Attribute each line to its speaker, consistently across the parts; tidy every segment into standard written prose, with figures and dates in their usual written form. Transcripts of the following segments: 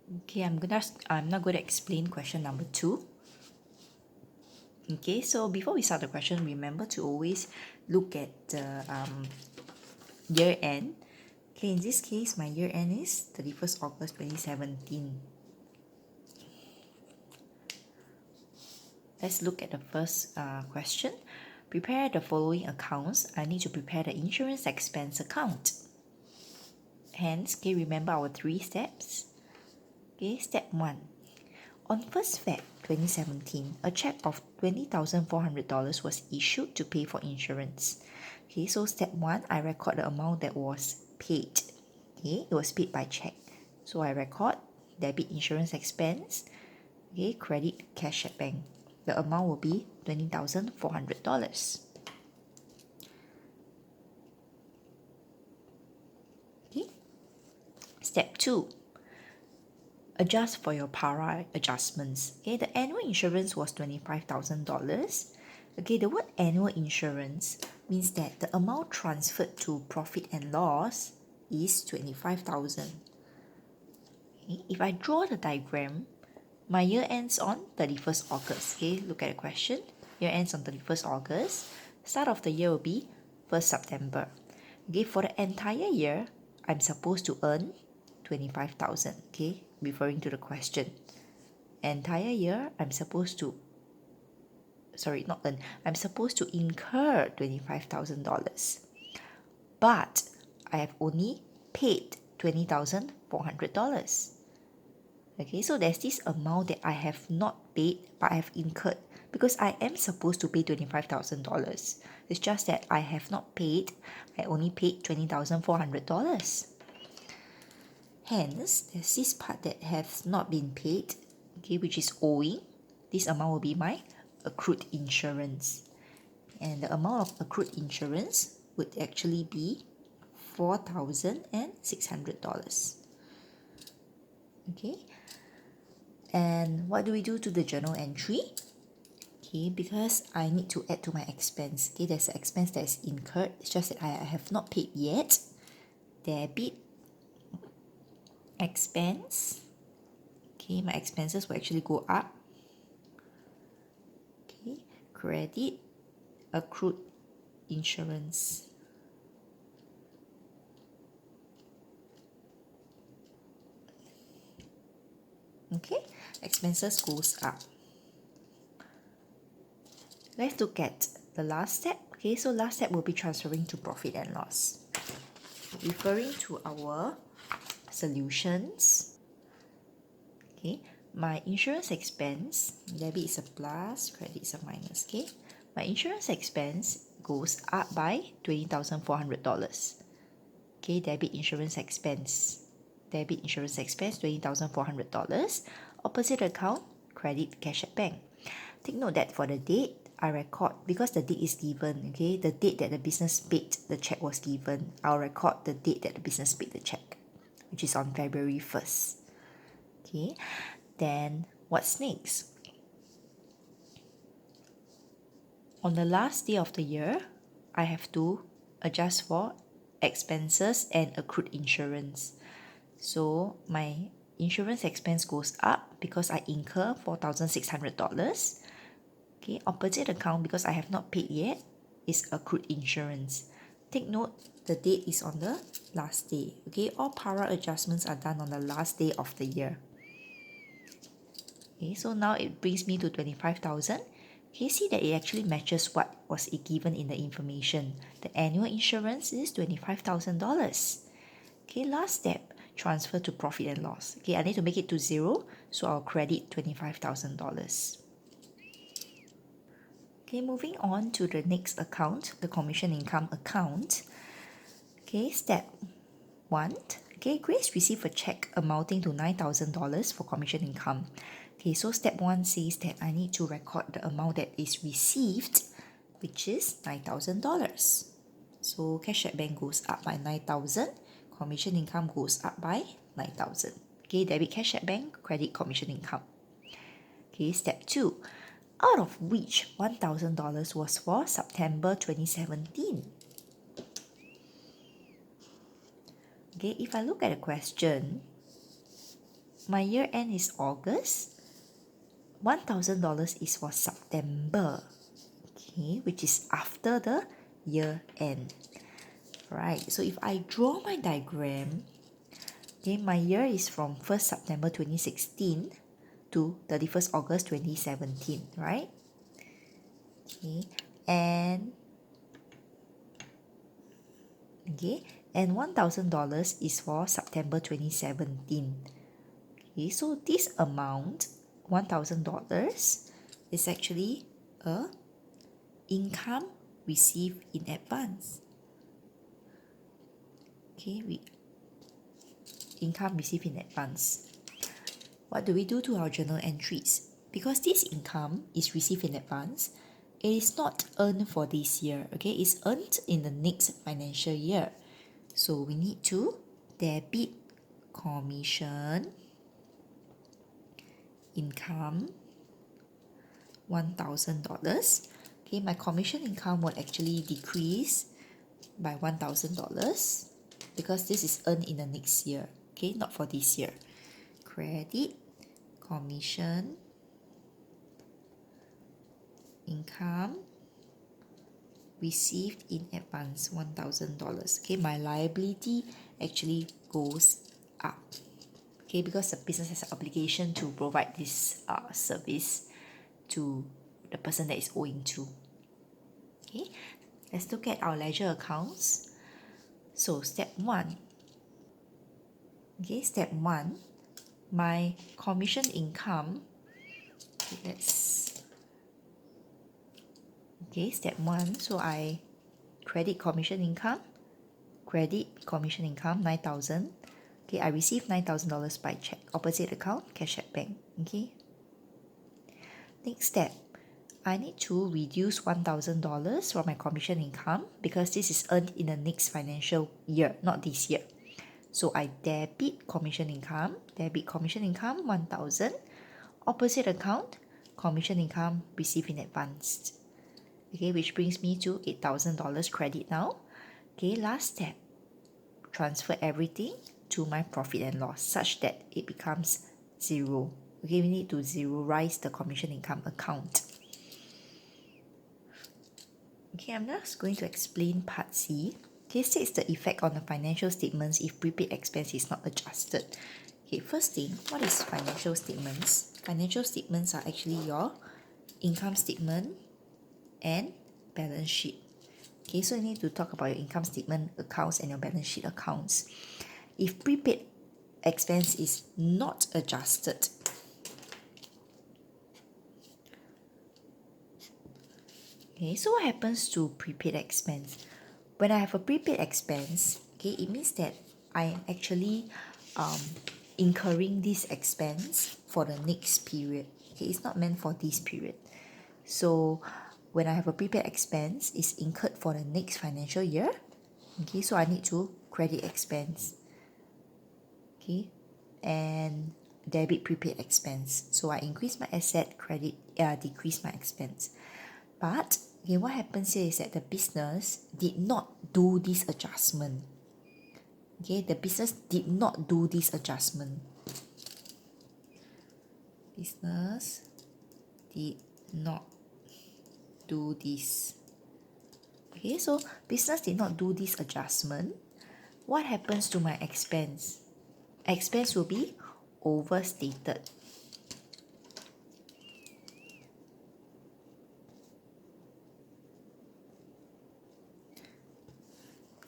Speaker 1: Okay, I'm not going to explain question number 2. Okay, so before we start the question, remember to always look at the year end. Okay, in this case, my year end is 31st August 2017. Let's look at the first question. Prepare the following accounts. I need to prepare the insurance expense account. Hence, okay, remember our 3 steps. Okay, step 1. On 1st Feb 2017, a check of $20,400 was issued to pay for insurance. Okay, so step 1, I record the amount that was paid. Okay, it was paid by check. So I record debit insurance expense, okay, credit cash at bank. The amount will be $20,400. Okay, step 2. Adjust for your para adjustments. Okay, the annual insurance was $25,000. Okay, the word annual insurance means that the amount transferred to profit and loss is 25,000. Okay, if I draw the diagram, my year ends on 31st August. Okay, look at the question. Year ends on 31st August. Start of the year will be 1st September. Okay, for the entire year, I'm supposed to earn 25,000. Okay, referring to the question. Entire year, I'm supposed to I'm supposed to incur $25,000. But I have only paid $20,400. Okay, so there's this amount that I have not paid but I have incurred because I am supposed to pay $25,000. It's just that I have not paid. I only paid $20,400. Hence, there's this part that has not been paid, okay, which is owing. This amount will be my accrued insurance. And the amount of accrued insurance would actually be $4,600. Okay. And what do we do to the journal entry? Okay, because I need to add to my expense. Okay, there's an expense that is incurred. It's just that I have not paid yet. Debit expense. Okay, my expenses will actually go up. Okay, credit accrued insurance. Okay, expenses goes up. Let's look at the last step. Okay, so last step will be transferring to profit and loss. Referring to our solutions. Okay, my insurance expense, debit is a plus, credit is a minus. Okay, my insurance expense goes up by $20,400. Okay, debit insurance expense, $20,400. Opposite account, credit cash at bank. Take note that for the date, I record because the date is given. Okay, the date that the business paid the check was given. I'll record the date that the business paid the check, which is on February 1st. Okay, then what's next? On the last day of the year, I have to adjust for expenses and accrued insurance. So my insurance expense goes up because I incur $4,600. Okay, opposite account because I have not paid yet is accrued insurance. Take note, the date is on the last day. Okay, all para adjustments are done on the last day of the year. Okay, so now it brings me to 25,000. Okay, see that it actually matches what was given in the information. The annual insurance is $25,000. Okay, last step, transfer to profit and loss. Okay, I need to make it to 0, so I'll credit $25,000. Okay, moving on to the next account, the commission income account. Okay, step 1. Okay, Grace received a check amounting to $9,000 for commission income. Okay, so step 1 says that I need to record the amount that is received, which is $9,000. So cash at bank goes up by 9,000, commission income goes up by 9,000. Okay, debit cash at bank, credit commission income. Okay, step 2. Out of which $1,000 was for September 2017. Okay, if I look at the question, my year end is August. $1,000 is for September, okay, which is after the year end. Right, so if I draw my diagram, okay, my year is from 1st September 2016 to 31st August 2017, right? Okay, and $1,000 is for September 2017. Okay, so this amount, $1,000, is actually a income received in advance. Okay, income received in advance. What do we do to our journal entries? Because this income is received in advance, it is not earned for this year, okay? It's earned in the next financial year. So we need to debit commission income $1,000. Okay, my commission income will actually decrease by $1,000 because this is earned in the next year, okay, not for this year. Credit commission income received in advance $1,000. Okay, my liability actually goes up. Okay, because the business has an obligation to provide this service to the person that is owing to. Okay, let's look at our ledger accounts. So step 1. Okay, step 1, my commission income. Step 1. So I credit commission income. 9,000. Okay, I received $9,000 by check. Opposite account, cash at bank. Okay. Next step, I need to reduce $1,000 from my commission income because this is earned in the next financial year, not this year. So I debit commission income. 1,000. Opposite account, commission income received in advance. Okay, which brings me to $8,000 credit now. Okay, last step, transfer everything to my profit and loss such that it becomes zero. Okay, we need to zeroize the commission income account. Okay, I'm just going to explain part C. Okay, states the effect on the financial statements if prepaid expense is not adjusted. Okay, first thing, what is financial statements? Financial statements are actually your income statement and balance sheet. Okay, so you need to talk about your income statement accounts and your balance sheet accounts. If prepaid expense is not adjusted, okay, so what happens to prepaid expense? When I have a prepaid expense, okay, it means that I am actually incurring this expense for the next period. Okay, it's not meant for this period. So when I have a prepaid expense, it's incurred for the next financial year. Okay, so I need to credit expense. Okay, and debit prepaid expense. So I increase my asset, decrease my expense. But okay, what happens here is that the business did not do this adjustment. Okay, the business did not do this adjustment. Business did not do this. Okay, so business did not do this adjustment. What happens to my expense? Expense will be overstated.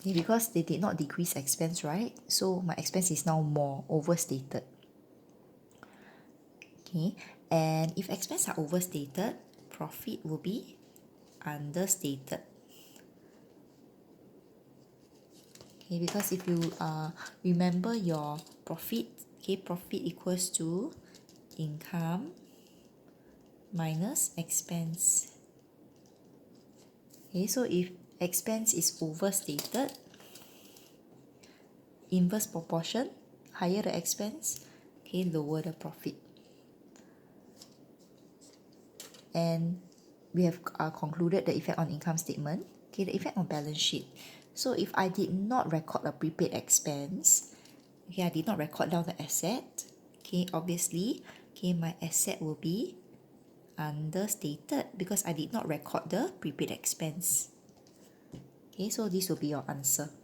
Speaker 1: Okay, because they did not decrease expense, right? So my expense is now more overstated. Okay, and if expense are overstated, profit will be understated. Okay, because if you remember your profit, okay, profit equals to income minus expense. Okay, so if expense is overstated, inverse proportion, higher the expense, okay, lower the profit. And we have concluded the effect on income statement. Okay, the effect on balance sheet. So if I did not record a prepaid expense, okay, I did not record down the asset, Okay, obviously, okay, my asset will be understated because I did not record the prepaid expense. Okay, so this will be your answer.